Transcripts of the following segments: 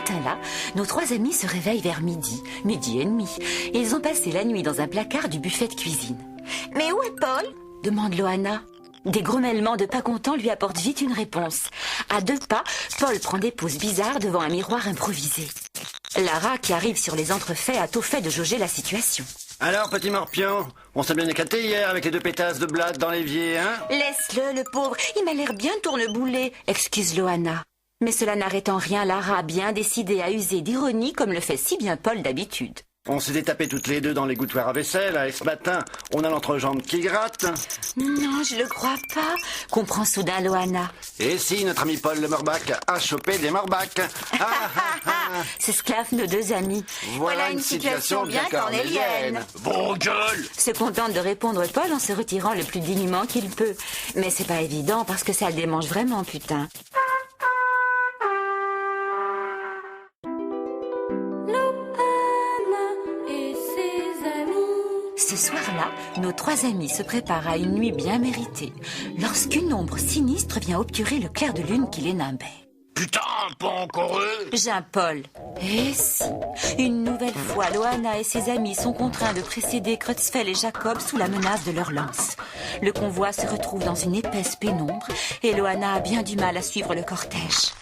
matin-là, nos trois amis se réveillent vers midi et demi. Et ils ont passé la nuit dans un placard du buffet de cuisine. « Mais où est Paul ?» demande Loana. Des grommellements de pas contents lui apportent vite une réponse. À 2 pas, Paul prend des poses bizarres devant un miroir improvisé. Lara, qui arrive sur les entrefaits, a tôt fait de jauger la situation. Alors, petit morpion, on s'est bien éclaté hier avec les 2 pétasses de blatte dans l'évier, hein? Laisse-le, le pauvre, il m'a l'air bien tourneboulé, excuse Loana. Mais cela n'arrête en rien Lara, bien décidée à user d'ironie comme le fait si bien Paul d'habitude. On s'était tapés toutes les deux dans les gouttoirs à vaisselle, et ce matin, on a l'entrejambe qui gratte. Non, je le crois pas, comprend soudain Loana. Et si notre ami Paul le Morbac a chopé des Morbacs? S'esclaffent nos 2 amis. Voilà une situation bien cornélienne. Vos gueules! Se contente de répondre Paul en se retirant le plus dignement qu'il peut. Mais c'est pas évident parce que ça le démange vraiment, putain. Ce soir-là, nos 3 amis se préparent à une nuit bien méritée, lorsqu'une ombre sinistre vient obturer le clair de lune qui les nimbait. Putain, pas encore eux! Jean-Paul. Et si, une nouvelle fois, Loana et ses amis sont contraints de précéder Creutzfeldt et Jacob sous la menace de leur lance. Le convoi se retrouve dans une épaisse pénombre et Loana a bien du mal à suivre le cortège.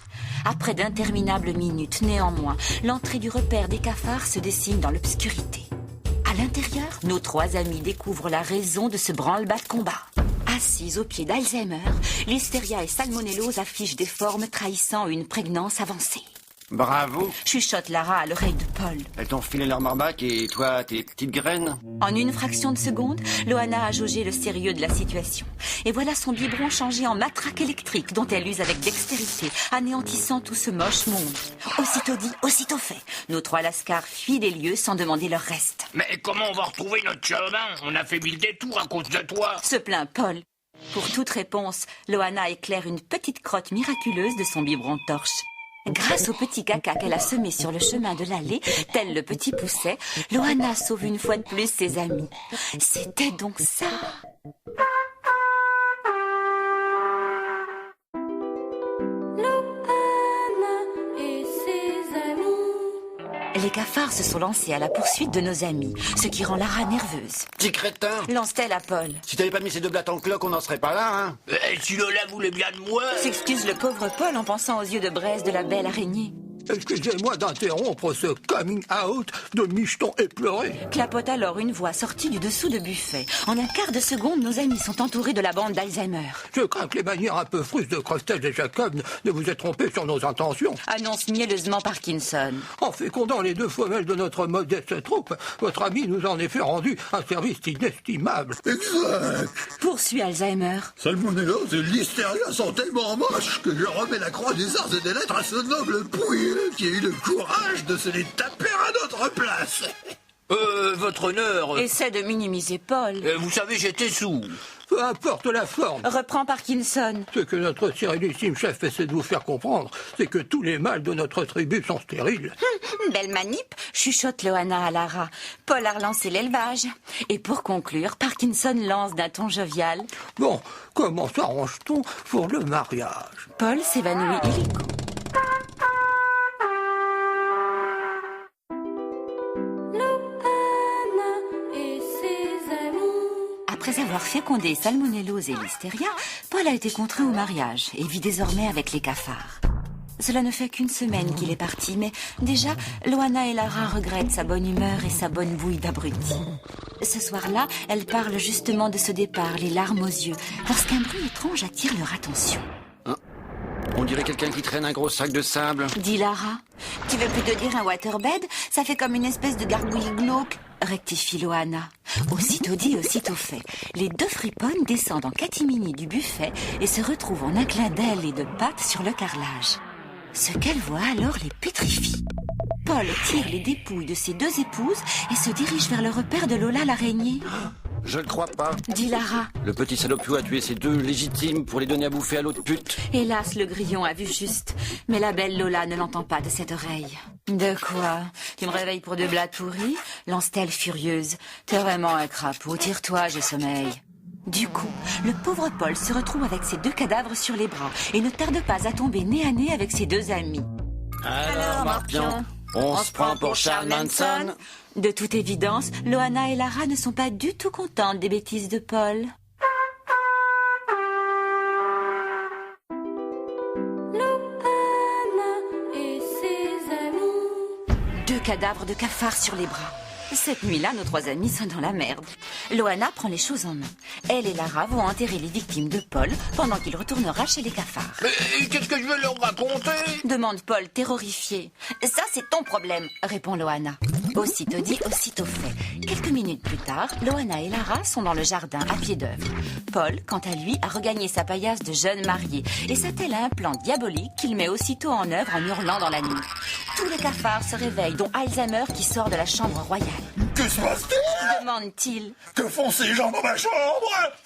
Après d'interminables minutes, néanmoins, l'entrée du repère des cafards se dessine dans l'obscurité. À l'intérieur, nos 3 amis découvrent la raison de ce branle-bas de combat. Assises au pied d'Alzheimer, Listeria et Salmonellose affichent des formes trahissant une prégnance avancée. Bravo. Chuchote Lara à l'oreille de Paul. Elles t'ont filé leur Morbac et toi, tes petites graines. En une fraction de seconde, Loana a jaugé le sérieux de la situation. Et voilà son biberon changé en matraque électrique dont elle use avec dextérité, anéantissant tout ce moche monde. Aussitôt dit, aussitôt fait. Nos 3 lascars fuient les lieux sans demander leur reste. Mais comment on va retrouver notre chemin? On a fait 1000 détours à cause de toi. Se plaint Paul. Pour toute réponse, Loana éclaire une petite crotte miraculeuse de son biberon torche. Grâce au petit caca qu'elle a semé sur le chemin de l'allée, tel le petit pousset, Loana sauve une fois de plus ses amis. C'était donc ça. Les cafards se sont lancés à la poursuite de nos amis, ce qui rend Lara nerveuse. Petit crétin. Lance-t-elle à Paul. Si t'avais pas mis ces 2 blattes en cloque, on n'en serait pas là, hein? Si Lola voulait bien de moi... S'excuse le pauvre Paul en pensant aux yeux de braise de la belle araignée. Excusez-moi d'interrompre ce coming out de micheton éploré. Clapote alors une voix sortie du dessous de buffet. En un quart de seconde, nos amis sont entourés de la bande d'Alzheimer. Je crains que les manières un peu frustes de Creutzfeldt et Jacob ne vous aient trompé sur nos intentions. Annonce mielleusement Parkinson. En fécondant les 2 femelles de notre modeste troupe, votre ami nous a en effet rendu un service inestimable. Exact. Poursuit Alzheimer. Salmonellose et Listeria sont tellement moches que je remets la croix des arts et des lettres à ce noble pouilleux qui a eu le courage de se les taper à notre place. Votre honneur... Essaie de minimiser Paul. Vous savez, j'étais sous. Peu importe la forme. Reprend Parkinson. Ce que notre sérénissime chef essaie de vous faire comprendre, c'est que tous les mâles de notre tribu sont stériles. Belle manip, chuchote Loana à Lara. Paul a relancé l'élevage. Et pour conclure, Parkinson lance d'un ton jovial. Bon, comment s'arrange-t-on pour le mariage? Paul s'évanouit illico. Après avoir fécondé Salmonellose et Listeria, Paul a été contraint au mariage et vit désormais avec les cafards. Cela ne fait qu'1 semaine qu'il est parti, mais déjà, Loana et Lara regrettent sa bonne humeur et sa bonne bouille d'abruti. Ce soir-là, elles parlent justement de ce départ, les larmes aux yeux, lorsqu'un bruit étrange attire leur attention. On dirait quelqu'un qui traîne un gros sac de sable. Dit Lara. Tu veux plutôt dire un waterbed? Ça fait comme une espèce de gargouille glauque. Rectifie Loana. Aussitôt dit, aussitôt fait. Les 2 friponnes descendent en catimini du buffet et se retrouvent en un clin d'ailes et de pattes sur le carrelage. Ce qu'elles voient alors les pétrifie. Paul tire les dépouilles de ses 2 épouses et se dirige vers le repère de Lola l'araignée. Je ne crois pas. Dit Lara. Le petit salopio a tué ses 2 légitimes pour les donner à bouffer à l'autre pute. Hélas, le grillon a vu juste. Mais la belle Lola ne l'entend pas de cette oreille. De quoi? Tu me réveilles pour 2 blattes pourries? Lance-t-elle furieuse. T'es vraiment un crapaud, tire-toi, j'ai sommeil. Du coup, le pauvre Paul se retrouve avec ses 2 cadavres sur les bras et ne tarde pas à tomber nez à nez avec ses 2 amis. Alors, Morpion, on se prend pour Charles Manson? De toute évidence, Loana et Lara ne sont pas du tout contentes des bêtises de Paul. Loana et ses amis. 2 cadavres de cafards sur les bras. Cette nuit-là, nos 3 amis sont dans la merde. Loana prend les choses en main. Elle et Lara vont enterrer les victimes de Paul pendant qu'il retournera chez les cafards. Mais qu'est-ce que je vais leur raconter? Demande Paul, terrorifié. Ça, c'est ton problème, répond Loana. Aussitôt dit, aussitôt fait. Quelques minutes plus tard, Loana et Lara sont dans le jardin à pied d'œuvre. Paul, quant à lui, a regagné sa paillasse de jeune marié et s'attelle à un plan diabolique qu'il met aussitôt en œuvre en hurlant dans la nuit. Tous les cafards se réveillent, dont Alzheimer qui sort de la chambre royale. Que se passe-t-il? Demande-t-il. Que font ces gens dans ma chambre?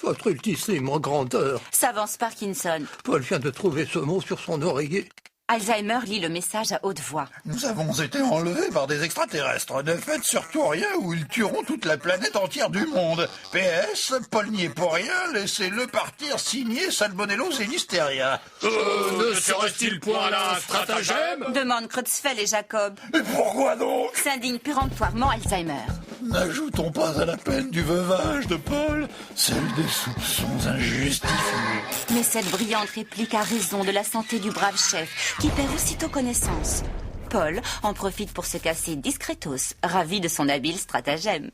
Votre ultissime en grandeur. S'avance Parkinson. Paul vient de trouver ce mot sur son oreiller. Alzheimer lit le message à haute voix. Nous avons été enlevés par des extraterrestres. Ne faites surtout rien ou ils tueront toute la planète entière du monde. PS, Paul n'y est pour rien, laissez-le partir signé Salmonello et Listeria. Ne serait-il point là un stratagème? Demande Creutzfeldt et Jacob. Mais pourquoi donc? S'indigne péremptoirement Alzheimer. N'ajoutons pas à la peine du veuvage de Paul celle des soupçons injustifiés. Mais cette brillante réplique a raison de la santé du brave chef, qui perd aussitôt connaissance. Paul en profite pour se casser discretos, ravi de son habile stratagème.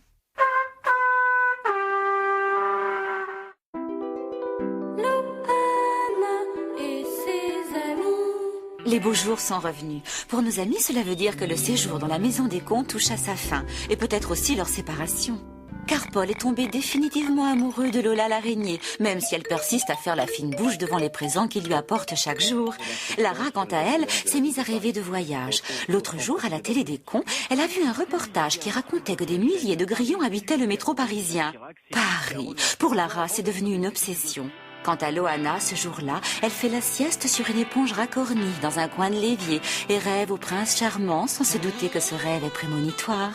Les beaux jours sont revenus. Pour nos amis, cela veut dire que le séjour dans la maison des contes touche à sa fin, et peut-être aussi leur séparation. Car Paul est tombé définitivement amoureux de Lola l'araignée, même si elle persiste à faire la fine bouche devant les présents qu'il lui apporte chaque jour. Lara, quant à elle, s'est mise à rêver de voyage. L'autre jour, à la télé des cons, elle a vu un reportage qui racontait que des milliers de grillons habitaient le métro parisien. Paris, pour Lara, c'est devenu une obsession. Quant à Loana, ce jour-là, elle fait la sieste sur une éponge racornie dans un coin de l'évier et rêve au prince charmant sans se douter que ce rêve est prémonitoire.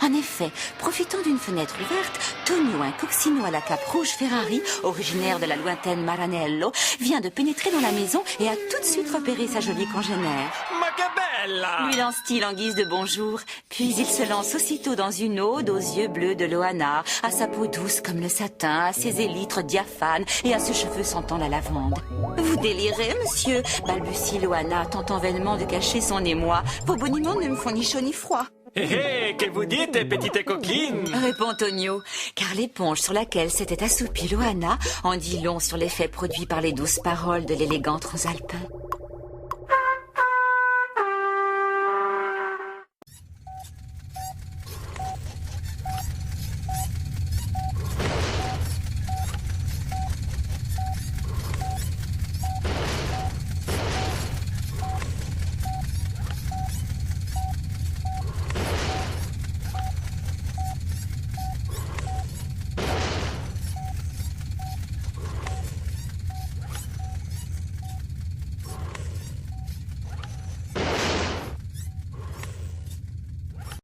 En effet, profitant d'une fenêtre ouverte, Tonio, un coccinot à la cape rouge Ferrari, originaire de la lointaine Maranello, vient de pénétrer dans la maison et a tout de suite repéré sa jolie congénère. Macabella! Lui lance-t-il en guise de bonjour, puis il se lance aussitôt dans une ode aux yeux bleus de Loana, à sa peau douce comme le satin, à ses élytres diaphanes et à ses cheveux sentant la lavande. Vous délirez, monsieur, balbutie Loana, tentant vainement de cacher son émoi. Vos boniments ne me font ni chaud ni froid. Hé, que vous dites, petite coquine? Répond Tonio, car l'éponge sur laquelle s'était assoupie Loana en dit long sur l'effet produit par les douces paroles de l'élégant transalpin.